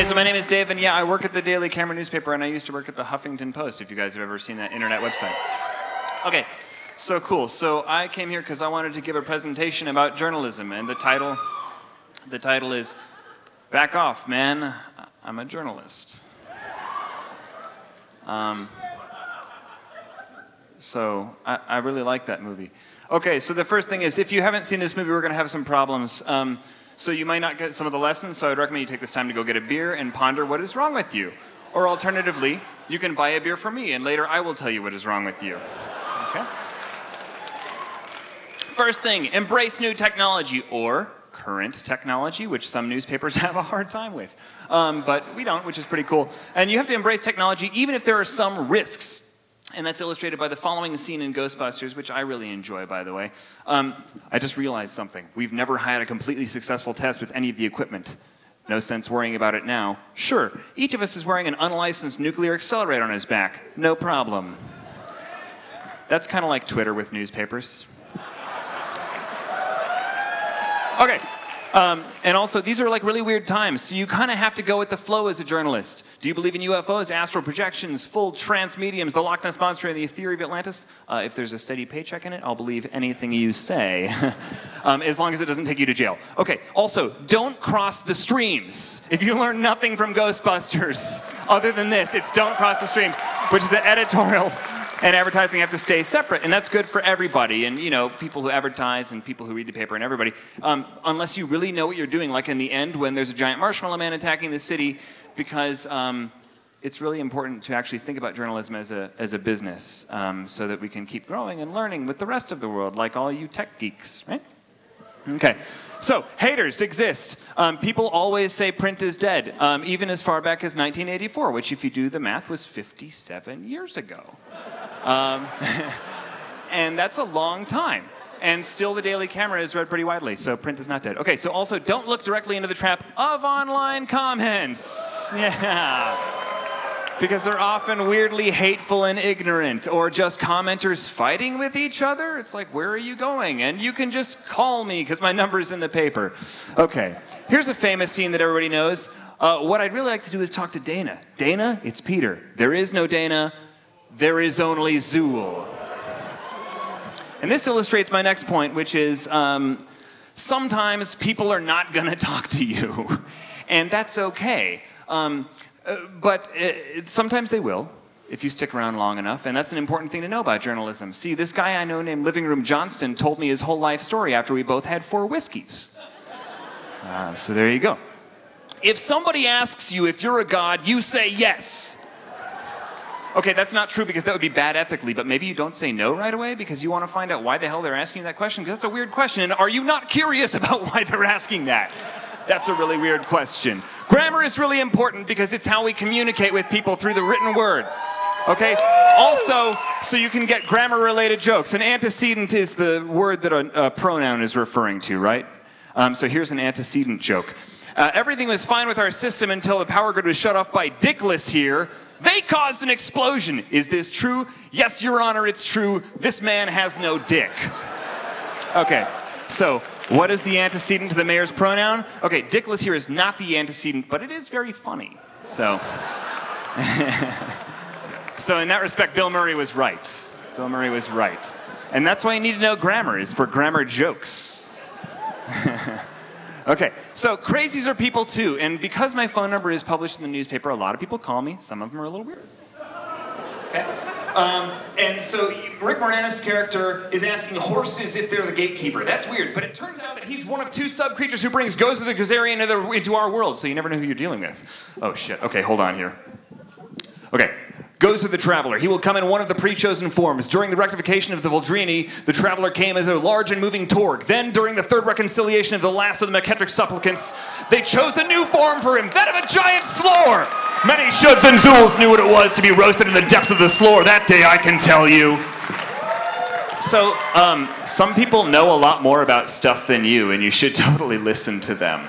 Hey, so my name is Dave, and yeah, I work at the Daily Camera newspaper, and I used to work at the Huffington Post, if you guys have ever seen that internet website. Okay, so cool. So I came here because I wanted to give a presentation about journalism, and the title is, Back Off, Man, I'm a Journalist. So I really like that movie. Okay, so the first thing is, if you haven't seen this movie, we're going to have some problems. So you might not get some of the lessons, so I'd recommend you take this time to go get a beer and ponder what is wrong with you. Or alternatively, you can buy a beer from me, and later I will tell you what is wrong with you. Okay? First thing, embrace new technology, or current technology, which some newspapers have a hard time with. But we don't, which is pretty cool. And you have to embrace technology even if there are some risks. And that's illustrated by the following scene in Ghostbusters, which I really enjoy, by the way. I just realized something. We've never had a completely successful test with any of the equipment. No sense worrying about it now. Sure, each of us is wearing an unlicensed nuclear accelerator on his back. No problem. That's kind of like Twitter with newspapers. Okay. And also, these are like really weird times, so you kind of have to go with the flow as a journalist. Do you believe in UFOs, astral projections, full trance mediums, the Loch Ness Monster, and the theory of Atlantis? If there's a steady paycheck in it, I'll believe anything you say, as long as it doesn't take you to jail. Okay, also, don't cross the streams. If you learn nothing from Ghostbusters, other than this, it's don't cross the streams, which is an editorial. And advertising have to stay separate, and that's good for everybody, and you know, people who advertise and people who read the paper and everybody, unless you really know what you're doing, like in the end when there's a giant marshmallow man attacking the city, because it's really important to actually think about journalism as a business, so that we can keep growing and learning with the rest of the world, like all you tech geeks, right? Okay, so haters exist. People always say print is dead, even as far back as 1984, which if you do the math was 57 years ago. And that's a long time. And still the Daily Camera is read pretty widely, so print is not dead. Okay, so also don't look directly into the trap of online comments. Yeah. Because they're often weirdly hateful and ignorant, or just commenters fighting with each other. It's like, where are you going? And you can just call me, because my number's in the paper. Okay, here's a famous scene that everybody knows. What I'd really like to do is talk to Dana. Dana, it's Peter. There is no Dana. There is only Zool. And this illustrates my next point, which is sometimes people are not going to talk to you. And that's okay. But sometimes they will, if you stick around long enough, and that's an important thing to know about journalism. See, this guy I know named Living Room Johnston told me his whole life story after we both had 4 whiskeys. So there you go. If somebody asks you if you're a god, you say yes. Okay, that's not true because that would be bad ethically, but maybe you don't say no right away because you want to find out why the hell they're asking you that question, because that's a weird question, and are you not curious about why they're asking that? That's a really weird question. Grammar is really important because it's how we communicate with people through the written word. Okay? Also, so you can get grammar-related jokes. An antecedent is the word that a pronoun is referring to, right? So here's an antecedent joke. Everything was fine with our system until the power grid was shut off by Dickless here. They caused an explosion. Is this true? Yes, Your Honor, it's true. This man has no dick. Okay, so what is the antecedent to the mayor's pronoun? Okay, Dickless here is not the antecedent, but it is very funny. So, so in that respect, Bill Murray was right. Bill Murray was right. And that's why you need to know grammar, is for grammar jokes. Okay, so crazies are people too, and because my phone number is published in the newspaper, a lot of people call me. Some of them are a little weird. Okay? And so Rick Moranis' character is asking horses if they're the gatekeeper. That's weird, but it turns out that he's one of 2 sub-creatures who brings Gozer the Gozerian into our world, so you never know who you're dealing with. Oh shit, okay, hold on here. Okay. Gozer the Traveler. He will come in one of the pre-chosen forms. During the rectification of the Voldrini, the Traveler came as a large and moving Torg. Then, during the 3rd reconciliation of the last of the McKettrick supplicants, they chose a new form for him, that of a giant slore. Many Shuvs and Zools knew what it was to be roasted in the depths of the slore that day, I can tell you. So, some people know a lot more about stuff than you, and you should totally listen to them.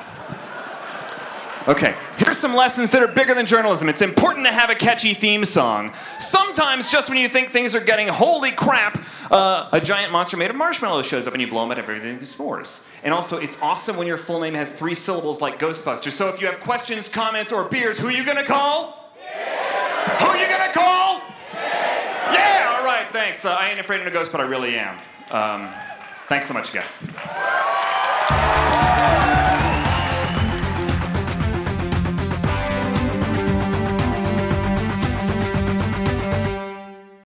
Okay, here's some lessons that are bigger than journalism. It's important to have a catchy theme song. Sometimes, just when you think things are getting holy crap, a giant monster made of marshmallows shows up and you blow them up and everything is s'mores. And also, it's awesome when your full name has 3 syllables like Ghostbusters. So if you have questions, comments, or beers, who are you gonna call? Yeah. Who are you gonna call? Yeah, all right, thanks. I ain't afraid of a ghost, but I really am. Thanks so much, guys.